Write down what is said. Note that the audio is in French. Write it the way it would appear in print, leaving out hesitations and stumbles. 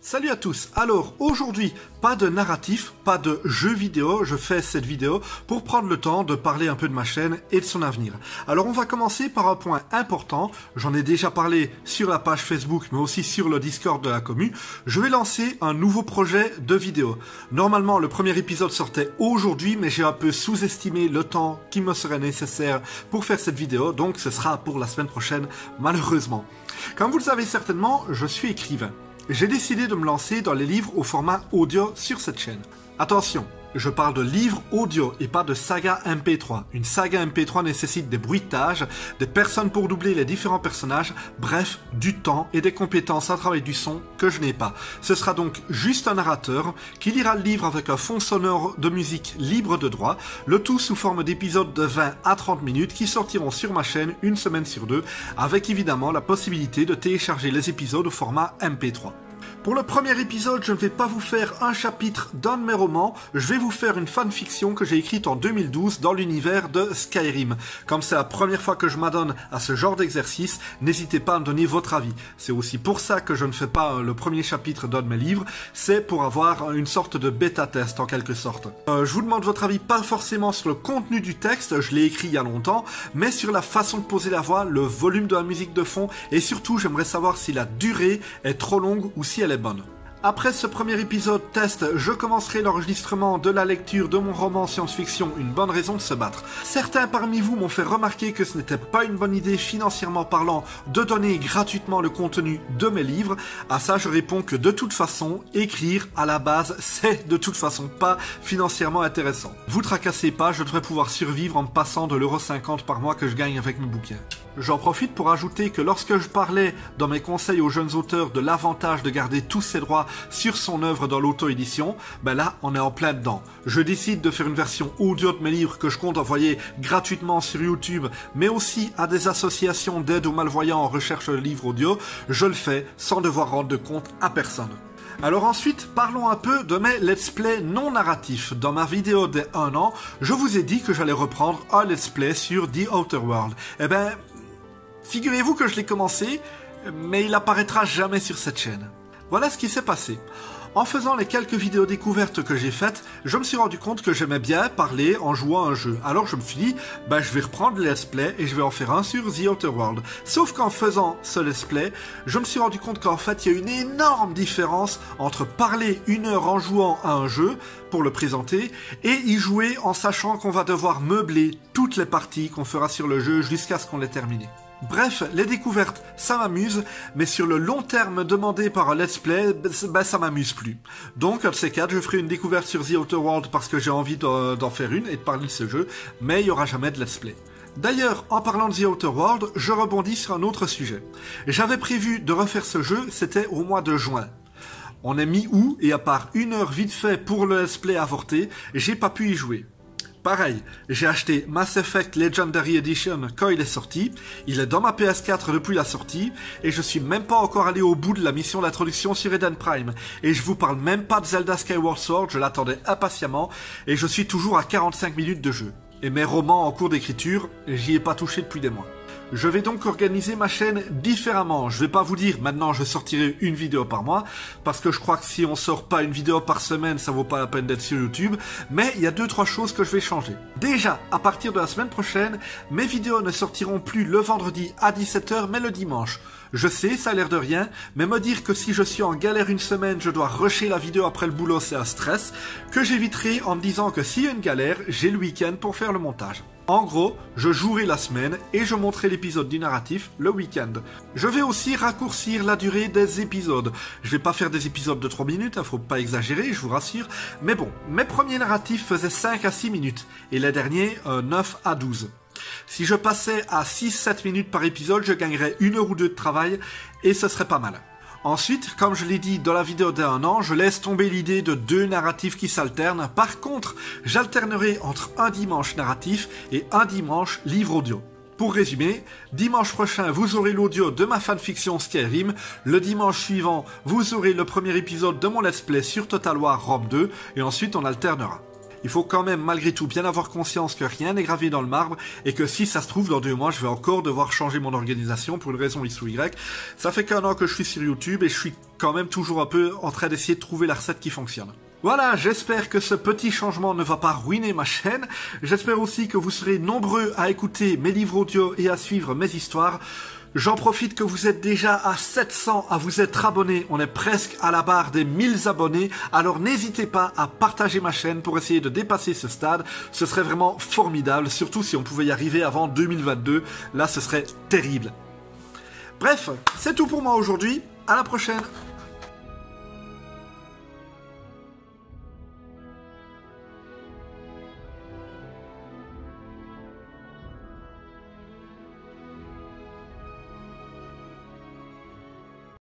Salut à tous. Alors aujourd'hui, pas de narratif, pas de jeu vidéo, je fais cette vidéo pour prendre le temps de parler un peu de ma chaîne et de son avenir. Alors on va commencer par un point important, j'en ai déjà parlé sur la page Facebook mais aussi sur le Discord de la commu. Je vais lancer un nouveau projet de vidéo. Normalement le premier épisode sortait aujourd'hui mais j'ai un peu sous-estimé le temps qui me serait nécessaire pour faire cette vidéo, donc ce sera pour la semaine prochaine malheureusement. Comme vous le savez certainement, je suis écrivain. J'ai décidé de me lancer dans les livres au format audio sur cette chaîne. Attention, je parle de livres audio et pas de saga MP3. Une saga MP3 nécessite des bruitages, des personnes pour doubler les différents personnages, bref, du temps et des compétences à travailler du son que je n'ai pas. Ce sera donc juste un narrateur qui lira le livre avec un fond sonore de musique libre de droit, le tout sous forme d'épisodes de 20 à 30 minutes qui sortiront sur ma chaîne une semaine sur deux, avec évidemment la possibilité de télécharger les épisodes au format MP3. Pour le premier épisode, je ne vais pas vous faire un chapitre d'un de mes romans, je vais vous faire une fanfiction que j'ai écrite en 2012 dans l'univers de Skyrim. Comme c'est la première fois que je m'adonne à ce genre d'exercice, n'hésitez pas à me donner votre avis. C'est aussi pour ça que je ne fais pas le premier chapitre d'un de mes livres, c'est pour avoir une sorte de bêta-test en quelque sorte. Je vous demande votre avis pas forcément sur le contenu du texte, je l'ai écrit il y a longtemps, mais sur la façon de poser la voix, le volume de la musique de fond, et surtout j'aimerais savoir si la durée est trop longue ou si elle est bonne. Après ce premier épisode test, je commencerai l'enregistrement de la lecture de mon roman science-fiction Une bonne raison de se battre. Certains parmi vous m'ont fait remarquer que ce n'était pas une bonne idée financièrement parlant de donner gratuitement le contenu de mes livres. À ça je réponds que de toute façon, écrire à la base c'est de toute façon pas financièrement intéressant. Vous tracassez pas, je devrais pouvoir survivre en me passant de €50 par mois que je gagne avec mes bouquins. J'en profite pour ajouter que lorsque je parlais dans mes conseils aux jeunes auteurs de l'avantage de garder tous ses droits sur son œuvre dans l'auto-édition, ben là on est en plein dedans. Je décide de faire une version audio de mes livres que je compte envoyer gratuitement sur YouTube, mais aussi à des associations d'aide aux malvoyants en recherche de livres audio. Je le fais sans devoir rendre de compte à personne. Alors ensuite, parlons un peu de mes let's play non narratifs. Dans ma vidéo des 1 an, je vous ai dit que j'allais reprendre un let's play sur The Outer World. Eh ben, figurez-vous que je l'ai commencé, mais il apparaîtra jamais sur cette chaîne. Voilà ce qui s'est passé. En faisant les quelques vidéos découvertes que j'ai faites, je me suis rendu compte que j'aimais bien parler en jouant à un jeu. Alors je me suis dit, je vais reprendre le let's play et je vais en faire un sur The Outer World. Sauf qu'en faisant ce let's play, je me suis rendu compte qu'en fait, il y a une énorme différence entre parler 1 heure en jouant à un jeu pour le présenter et y jouer en sachant qu'on va devoir meubler toutes les parties qu'on fera sur le jeu jusqu'à ce qu'on l'ait terminé. Bref, les découvertes, ça m'amuse, mais sur le long terme demandé par un let's play, ça m'amuse plus. Donc, un de ces 4, je ferai une découverte sur The Outer World parce que j'ai envie d'en faire une et de parler de ce jeu, mais il n'y aura jamais de let's play. D'ailleurs, en parlant de The Outer World, je rebondis sur un autre sujet. J'avais prévu de refaire ce jeu, c'était au mois de juin. On est mi-août et à part 1 heure vite fait pour le let's play avorté, j'ai pas pu y jouer. Pareil, j'ai acheté Mass Effect Legendary Edition quand il est sorti, il est dans ma PS4 depuis la sortie, et je suis même pas encore allé au bout de la mission d'introduction sur Eden Prime. Et je vous parle même pas de Zelda Skyward Sword, je l'attendais impatiemment, et je suis toujours à 45 minutes de jeu. Et mes romans en cours d'écriture, j'y ai pas touché depuis des mois. Je vais donc organiser ma chaîne différemment. Je vais pas vous dire maintenant je sortirai une vidéo par mois, parce que je crois que si on sort pas une vidéo par semaine, ça vaut pas la peine d'être sur YouTube, mais il y a 2-3 choses que je vais changer. Déjà, à partir de la semaine prochaine, mes vidéos ne sortiront plus le vendredi à 17 h, mais le dimanche. Je sais, ça a l'air de rien, mais me dire que si je suis en galère une semaine, je dois rusher la vidéo après le boulot, c'est un stress, que j'éviterai en me disant que s'il y a une galère, j'ai le week-end pour faire le montage. En gros, je jouerai la semaine et je monterai l'épisode du narratif le week-end. Je vais aussi raccourcir la durée des épisodes. Je vais pas faire des épisodes de 3 minutes, faut pas exagérer, je vous rassure. Mais bon, mes premiers narratifs faisaient 5 à 6 minutes et les derniers 9 à 12. Si je passais à 6-7 minutes par épisode, je gagnerais 1 heure ou 2 de travail et ce serait pas mal. Ensuite, comme je l'ai dit dans la vidéo d'1 an, je laisse tomber l'idée de 2 narratifs qui s'alternent. Par contre, j'alternerai entre un dimanche narratif et un dimanche livre audio. Pour résumer, dimanche prochain, vous aurez l'audio de ma fanfiction Skyrim. Le dimanche suivant, vous aurez le premier épisode de mon let's play sur Total War Rome 2. Et ensuite, on alternera. Il faut quand même malgré tout bien avoir conscience que rien n'est gravé dans le marbre et que si ça se trouve dans 2 mois je vais encore devoir changer mon organisation pour une raison X ou Y. Ça fait qu'1 an que je suis sur YouTube et je suis quand même toujours un peu en train d'essayer de trouver la recette qui fonctionne. Voilà, j'espère que ce petit changement ne va pas ruiner ma chaîne. J'espère aussi que vous serez nombreux à écouter mes livres audio et à suivre mes histoires. J'en profite que vous êtes déjà à 700 à vous être abonnés. On est presque à la barre des 1000 abonnés. Alors n'hésitez pas à partager ma chaîne pour essayer de dépasser ce stade. Ce serait vraiment formidable, surtout si on pouvait y arriver avant 2022. Là, ce serait terrible. Bref, c'est tout pour moi aujourd'hui. À la prochaine.